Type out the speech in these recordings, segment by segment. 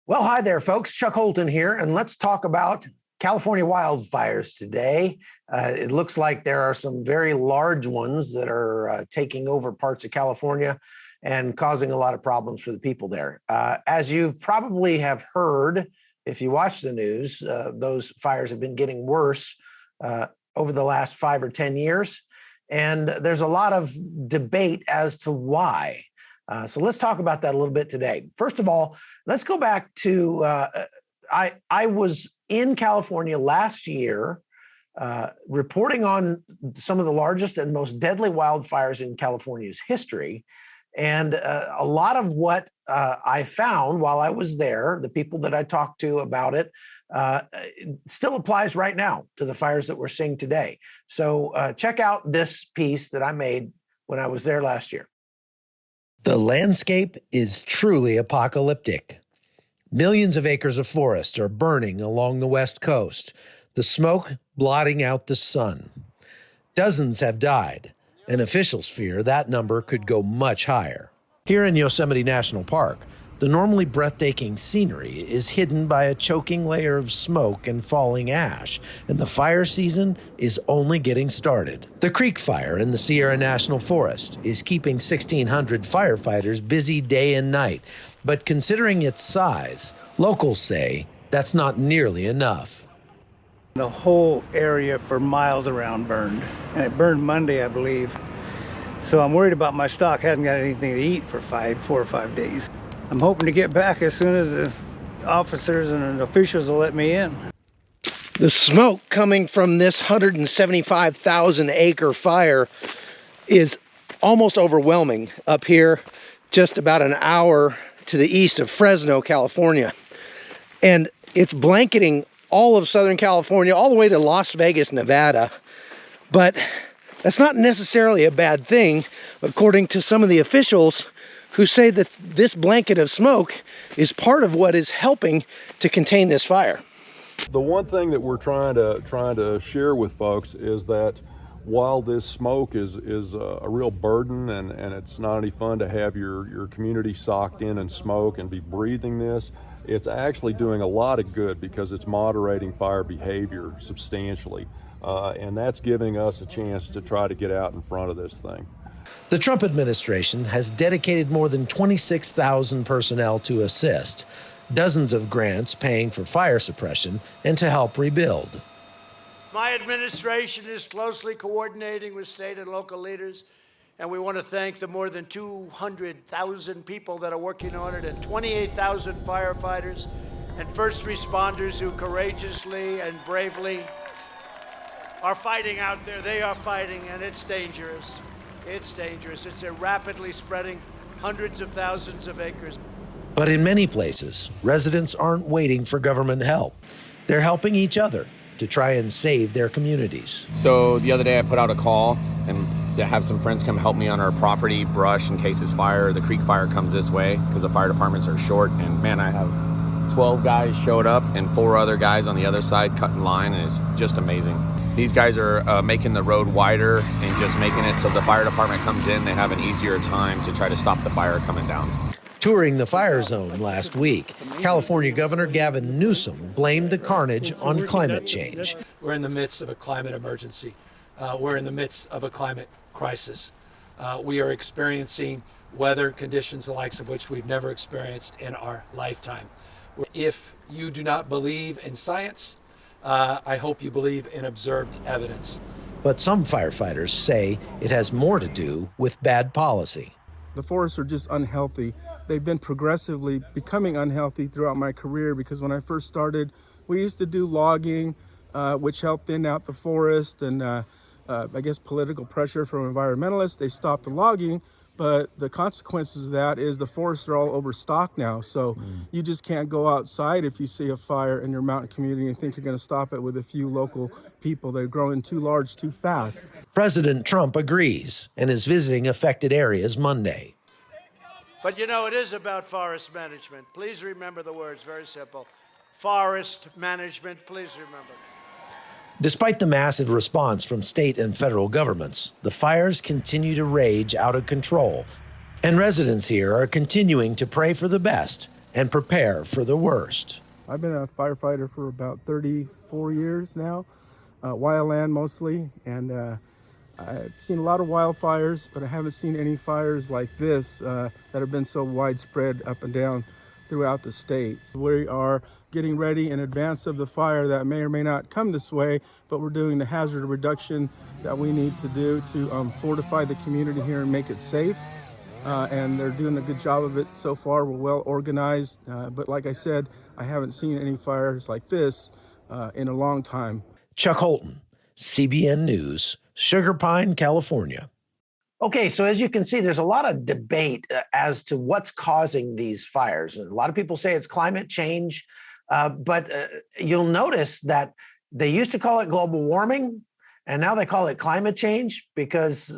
Well, hi there, folks. Chuck Holton here, and let's talk about California wildfires today. It looks like there are some very large ones that are taking over parts of California and causing a lot of problems for the people there. As you probably have heard, if you watch the news, those fires have been getting worse over the last 5 or 10 years. And there's a lot of debate as to why. So let's talk about that a little bit today. First of all, let's go back to, I was in California last year reporting on some of the largest and most deadly wildfires in California's history. And a lot of what I found while I was there, the people that I talked to about it, still applies right now to the fires that we're seeing today. So check out this piece that I made when I was there last year. The landscape is truly apocalyptic. Millions of acres of forest are burning along the West Coast, the smoke blotting out the sun. Dozens have died, and officials fear that number could go much higher. Here in Yosemite National Park, the normally breathtaking scenery is hidden by a choking layer of smoke and falling ash, and the fire season is only getting started. The Creek Fire in the Sierra National Forest is keeping 1,600 firefighters busy day and night, but considering its size, locals say that's not nearly enough. The whole area for miles around burned, and it burned Monday, I believe. So I'm worried about my stock. Hasn't got anything to eat for 4 or 5 days. I'm hoping to get back as soon as the officers and the officials will let me in. The smoke coming from this 175,000 acre fire is almost overwhelming up here, just about an hour to the east of Fresno, California. And it's blanketing all of Southern California, all the way to Las Vegas, Nevada. But that's not necessarily a bad thing, according to some of the officials who say that this blanket of smoke is part of what is helping to contain this fire. The one thing that we're trying to share with folks is that while this smoke is a real burden and it's not any fun to have your community socked in smoke and be breathing this, it's actually doing a lot of good because it's moderating fire behavior substantially. And that's giving us a chance to try to get out in front of this thing. The Trump administration has dedicated more than 26,000 personnel to assist, dozens of grants paying for fire suppression and to help rebuild. My administration is closely coordinating with state and local leaders, and we want to thank the more than 200,000 people that are working on it and 28,000 firefighters and first responders who courageously and bravely are fighting out there. They are fighting, and it's dangerous. It's dangerous. It's rapidly spreading hundreds of thousands of acres. But in many places, residents aren't waiting for government help. They're helping each other to try and save their communities. So the other day I put out a call and to have some friends come help me on our property, brush in case it's fire. The Creek Fire comes this way because the fire departments are short. And man, I have 12 guys showed up and 4 other guys on the other side cutting line, and it's just amazing. These guys are making the road wider and just making it so the fire department comes in, they have an easier time to try to stop the fire coming down. Touring the fire zone last week, California Governor Gavin Newsom blamed the carnage on climate change. We're in the midst of a climate emergency. We're in the midst of a climate crisis. We are experiencing weather conditions the likes of which we've never experienced in our lifetime. If you do not believe in science, I hope you believe in observed evidence. But some firefighters say it has more to do with bad policy. The forests are just unhealthy. They've been progressively becoming unhealthy throughout my career because when I first started, we used to do logging, which helped thin out the forest, and I guess political pressure from environmentalists, they stopped the logging. But the consequences of that is the forests are all overstocked now. So you just can't go outside if you see a fire in your mountain community and think you're going to stop it with a few local people. They're growing too large too fast. President Trump agrees and is visiting affected areas Monday. But you know, it is about forest management. Please remember the words, very simple. Forest management, please remember. Despite the massive response from state and federal governments, the fires continue to rage out of control, and residents here are continuing to pray for the best and prepare for the worst. I've been a firefighter for about 34 years now, wildland mostly, and I've seen a lot of wildfires, but I haven't seen any fires like this that have been so widespread up and down throughout the state. We are getting ready in advance of the fire that may or may not come this way, but we're doing the hazard reduction that we need to do to fortify the community here and make it safe. And they're doing a good job of it so far. We're well organized, but like I said, I haven't seen any fires like this in a long time. Chuck Holton, CBN News, Sugar Pine, California. Okay, so as you can see, there's a lot of debate as to what's causing these fires. And a lot of people say it's climate change, but you'll notice that they used to call it global warming, and now they call it climate change because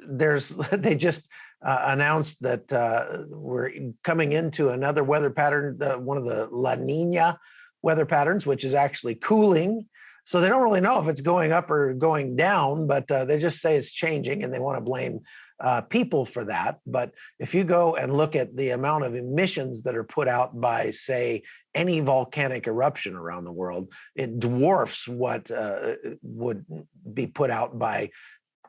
they just announced that we're coming into another weather pattern, one of the La Nina weather patterns, which is actually cooling. So they don't really know if it's going up or going down, but they just say it's changing and they want to blame people for that. But if you go and look at the amount of emissions that are put out by, say, any volcanic eruption around the world, it dwarfs what would be put out by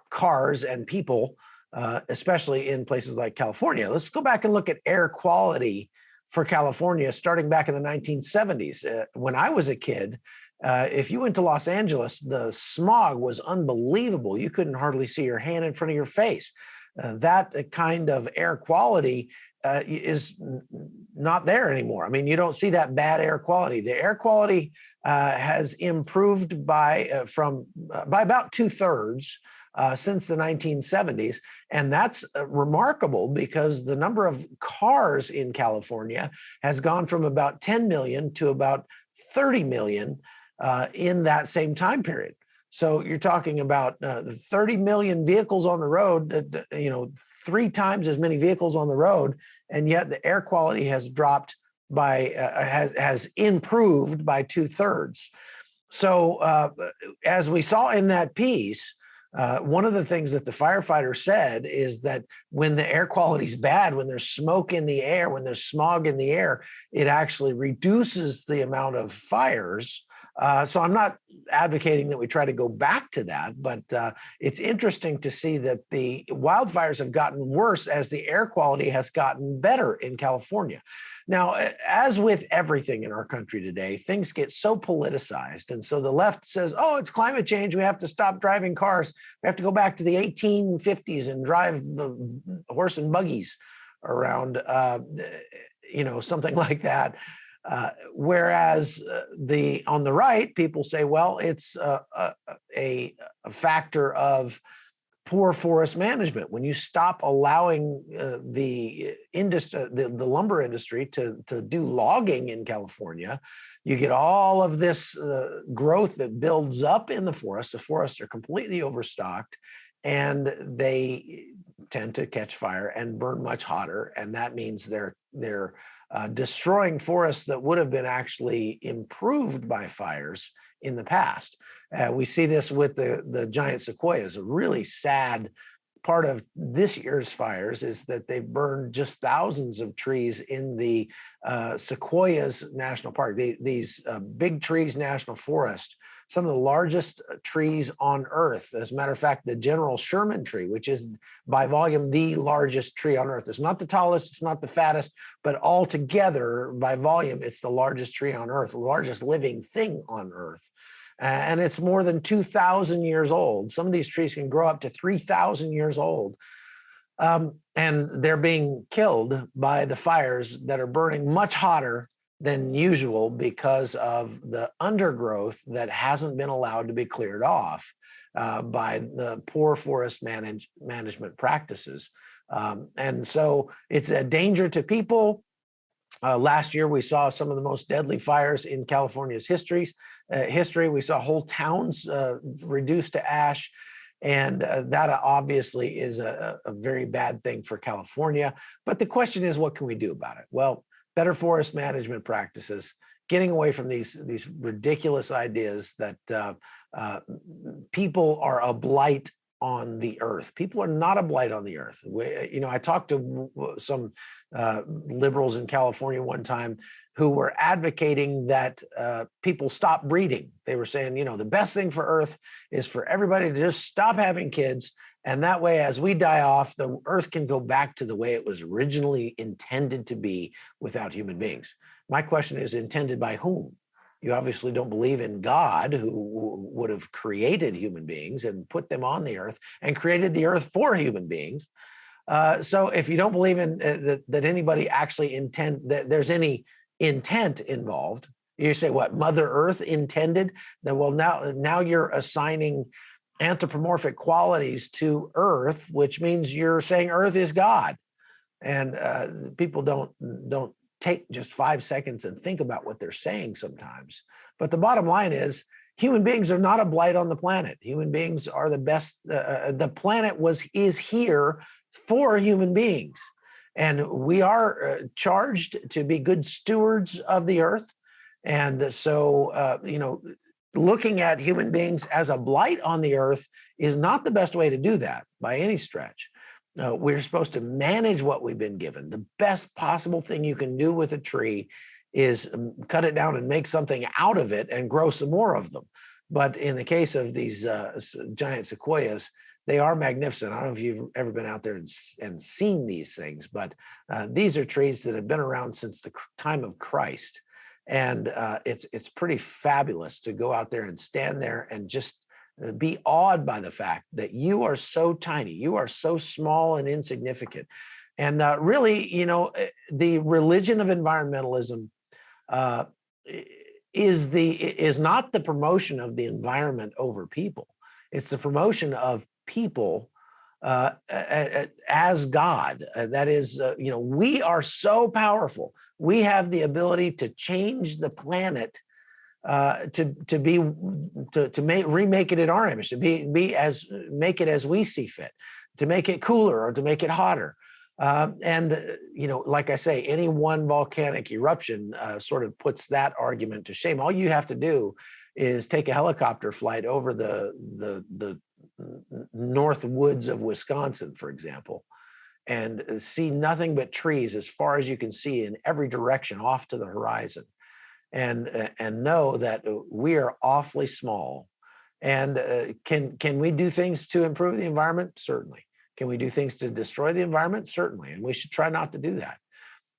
cars and people, especially in places like California. Let's go back and look at air quality for California starting back in the 1970s. When I was a kid, if you went to Los Angeles, the smog was unbelievable. You couldn't hardly see your hand in front of your face. That kind of air quality is not there anymore. I mean, you don't see that bad air quality. The air quality has improved by about 2/3 since the 1970s. And that's remarkable because the number of cars in California has gone from about 10 million to about 30 million in that same time period. So you're talking about 30 million vehicles on the road, 3 times as many vehicles on the road, and yet the air quality has dropped by, has improved by 2/3. So as we saw in that piece, one of the things that the firefighter said is that when the air quality is bad, when there's smoke in the air, when there's smog in the air, it actually reduces the amount of fires. So I'm not advocating that we try to go back to that, but it's interesting to see that the wildfires have gotten worse as the air quality has gotten better in California. Now, as with everything in our country today, things get so politicized. And so the left says, oh, it's climate change. We have to stop driving cars. We have to go back to the 1850s and drive the horse and buggies around, something like that. Whereas on the right, people say, well, it's a factor of poor forest management. When you stop allowing the lumber industry to do logging in California, you get all of this growth that builds up in the forest. The forests are completely overstocked, and they tend to catch fire and burn much hotter. And that means they're destroying forests that would have been actually improved by fires in the past. We see this with the giant sequoias. A really sad part of this year's fires is that they burned just thousands of trees in the Sequoias National Park, these Big Trees National Forest, some of the largest trees on Earth. As a matter of fact, the General Sherman tree, which is by volume the largest tree on Earth. It's not the tallest, it's not the fattest, but altogether by volume, it's the largest tree on Earth, the largest living thing on Earth. And it's more than 2,000 years old. Some of these trees can grow up to 3,000 years old. And they're being killed by the fires that are burning much hotter than usual because of the undergrowth that hasn't been allowed to be cleared off by the poor forest management practices. And so it's a danger to people. Last year, we saw some of the most deadly fires in California's history. We saw whole towns reduced to ash. And that obviously is a very bad thing for California. But the question is, what can we do about it? Well, better forest management practices, getting away from these ridiculous ideas that people are a blight on the earth. People are not a blight on the earth. I talked to some liberals in California one time who were advocating that people stop breeding. They were saying, the best thing for Earth is for everybody to just stop having kids. And that way, as we die off, the Earth can go back to the way it was originally intended to be without human beings. My question is, intended by whom? You obviously don't believe in God, who would have created human beings and put them on the earth and created the earth for human beings. So if you don't believe in that anybody actually that there's any intent involved, you say, what, Mother Earth intended? Then, well, now you're assigning anthropomorphic qualities to Earth, which means you're saying Earth is God. And people don't take just 5 seconds and think about what they're saying sometimes. But the bottom line is, human beings are not a blight on the planet. Human beings are the best. The planet is here for human beings. And we are charged to be good stewards of the earth. And so, looking at human beings as a blight on the earth is not the best way to do that by any stretch. We're supposed to manage what we've been given. The best possible thing you can do with a tree is cut it down and make something out of it and grow some more of them. But in the case of these giant sequoias, they are magnificent. I don't know if you've ever been out there and seen these things, but these are trees that have been around since the time of Christ. And it's pretty fabulous to go out there and stand there and just be awed by the fact that you are so tiny, you are so small and insignificant. And really, the religion of environmentalism is not the promotion of the environment over people. It's the promotion of people as God. That is, we are so powerful. We have the ability to change the planet remake it in our image, to make it as we see fit, to make it cooler or to make it hotter. Like I say, any one volcanic eruption sort of puts that argument to shame. All you have to do is take a helicopter flight over the north woods of Wisconsin, for example, and see nothing but trees as far as you can see in every direction off to the horizon. And know that we are awfully small. And can we do things to improve the environment? Certainly. Can we do things to destroy the environment? Certainly. And we should try not to do that.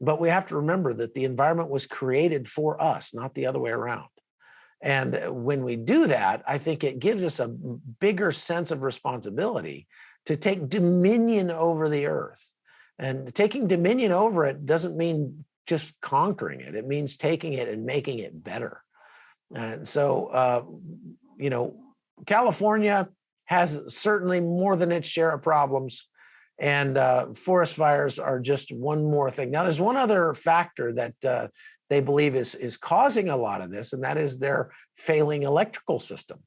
But we have to remember that the environment was created for us, not the other way around. And when we do that, I think it gives us a bigger sense of responsibility to take dominion over the earth. And taking dominion over it doesn't mean just conquering it. It means taking it and making it better. And so, California has certainly more than its share of problems, and forest fires are just one more thing. Now, there's one other factor that they believe is causing a lot of this, and that is their failing electrical system.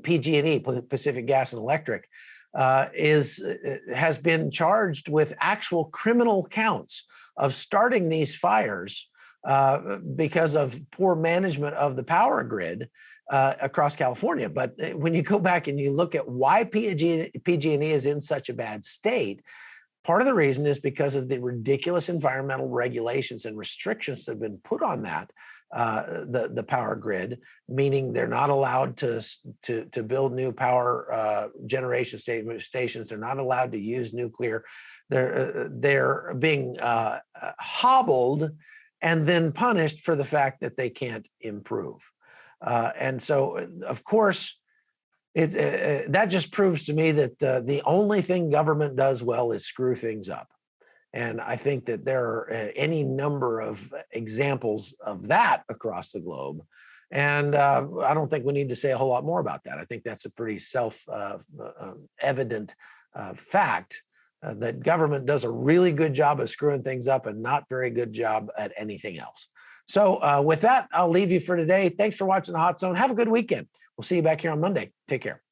PG&E, Pacific Gas and Electric, has been charged with actual criminal counts of starting these fires because of poor management of the power grid across California. But when you go back and you look at why PG&E is in such a bad state, part of the reason is because of the ridiculous environmental regulations and restrictions that have been put on that, the power grid, meaning they're not allowed to build new power generation stations. They're not allowed to use nuclear. They're being hobbled and then punished for the fact that they can't improve. And so, of course, that just proves to me that the only thing government does well is screw things up. And I think that there are any number of examples of that across the globe. And I don't think we need to say a whole lot more about that. I think that's a pretty self-evident fact. That government does a really good job of screwing things up and not very good job at anything else. So with that, I'll leave you for today. Thanks for watching The Hot Zone. Have a good weekend. We'll see you back here on Monday. Take care.